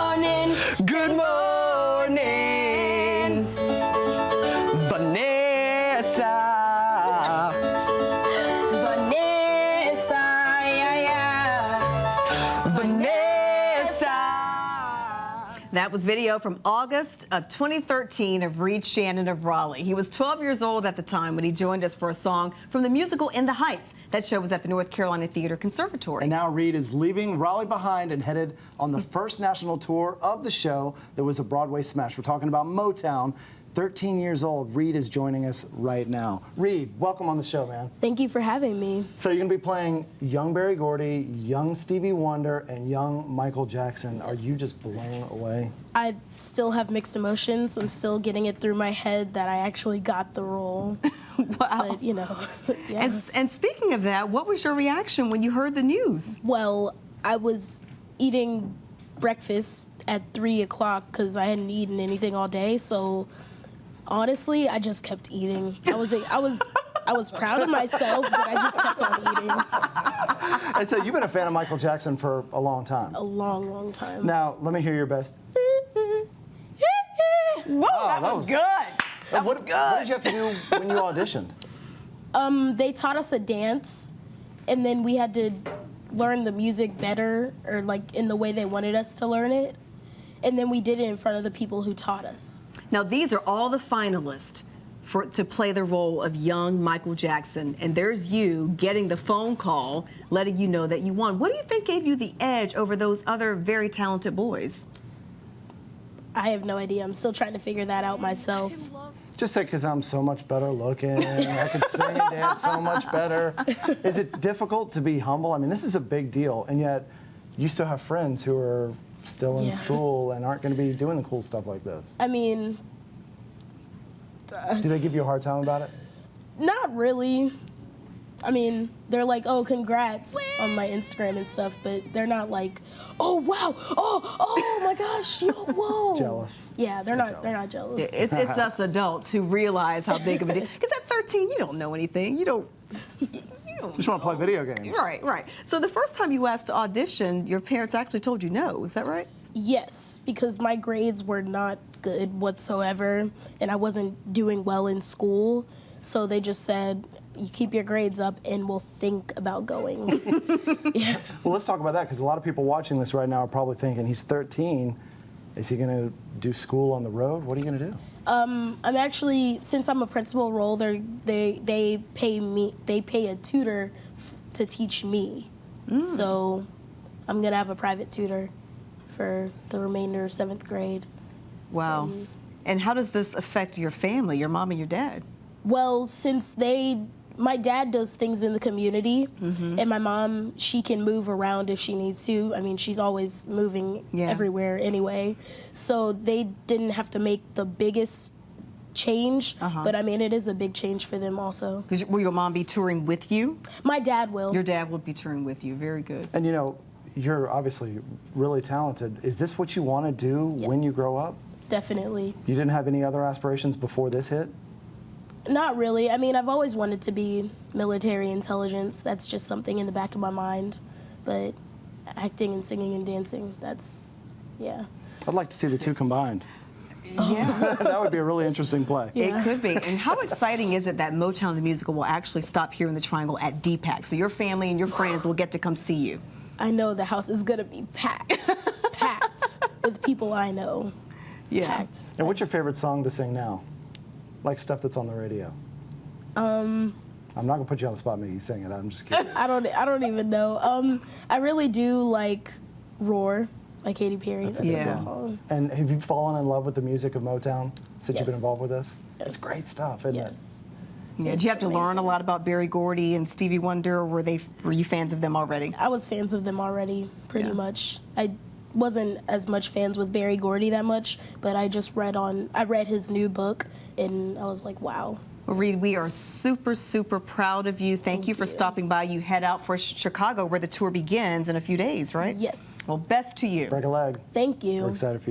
morning. Good morning, Vanessa. Vanessa, yeah. Vanessa. That was video from August of 2013 of Reed Shannon of Raleigh. He was 12 years old at the time when he joined us for a song from the musical In the Heights. That show was at the North Carolina Theater Conservatory. And now Reed is leaving Raleigh behind and headed on the first national tour of the show that was a Broadway smash. We're talking about Motown. 13 years old, Reed is joining us right now. Reed, welcome on the show, man. Thank you for having me. So you're going to be playing young Berry Gordy, young Stevie Wonder, and young Michael Jackson. Yes. Are you just blown away? I still have mixed emotions. I'm still getting it through my head that I actually got the role. Wow. But, you know, yeah. And speaking of that, what was your reaction when you heard the news? Well, I was eating breakfast at 3 o'clock because I hadn't eaten anything all day, so honestly, I just kept eating. I was proud of myself, but I just kept on eating. And so you've been a fan of Michael Jackson for a long time. A long, long time. Now, let me hear your best. Whoa, that was good. What did you have to do when you auditioned? They taught us a dance, and then we had to learn the music better, or like in the way they wanted us to learn it. And then we did it in front of the people who taught us. Now, these are all the finalists to play the role of young Michael Jackson, and there's you getting the phone call letting you know that you won. What do you think gave you the edge over those other very talented boys? I have no idea. I'm still trying to figure that out myself. Just because I'm so much better looking, I could sing and dance so much better. Is it difficult to be humble? I mean, this is a big deal, and yet you still have friends who are still in school and aren't going to be doing the cool stuff like this. I mean, do they give you a hard time about it? Not really. I mean, they're like, oh, congrats on my Instagram and stuff, but they're not like, oh, wow, oh my gosh, yo, whoa. Jealous. Yeah, they're not jealous. It's us adults who realize how big of a deal. Because at 13, you don't know anything. You don't just want to play video games. Right. So the first time you asked to audition, your parents actually told you no. Is that right? Yes, because my grades were not good whatsoever, and I wasn't doing well in school. So they just said, you keep your grades up and we'll think about going. Yeah. Well, let's talk about that, because a lot of people watching this right now are probably thinking, he's 13. Is he going to do school on the road? What are you going to do? I'm actually, since I'm a principal role, they pay a tutor to teach me. So I'm going to have a private tutor for the remainder of 7th grade. Wow. And how does this affect your family, your mom and your dad? Well, since my dad does things in the community, and my mom, she can move around if she needs to. I mean, she's always moving everywhere anyway. So they didn't have to make the biggest change, but I mean, it is a big change for them also. Will your mom be touring with you? My dad will. Your dad will be touring with you. Very good. And you know, you're obviously really talented. Is this what you want to do when you grow up? Definitely. You didn't have any other aspirations before this hit? Not really. I mean, I've always wanted to be military intelligence. That's just something in the back of my mind. But acting and singing and dancing, that's, yeah. I'd like to see the two combined. Yeah. That would be a really interesting play. Yeah. It could be. And how exciting is it that Motown the Musical will actually stop here in the Triangle at DPAC, so your family and your friends will get to come see you? I know the house is going to be packed, packed with people I know. Yeah. Packed. And what's your favorite song to sing now? Like stuff that's on the radio. I'm not gonna put you on the spot, making you sing it. I'm just kidding. I don't even know. I really do like Roar, like Katy Perry. That's a good song. And have you fallen in love with the music of Motown since you've been involved with this? Yes. It's great stuff, isn't it? Yeah. Did you have to learn a lot about Berry Gordy and Stevie Wonder, or were you fans of them already? I was fans of them already, pretty much. I wasn't as much fans with Berry Gordy that much, but I read his new book, and I was like, wow. Well, Reed, we are super, super proud of you. Thank you for stopping by. You head out for Chicago, where the tour begins in a few days, right? Yes. Well, best to you. Break a leg. Thank you. We're excited for you.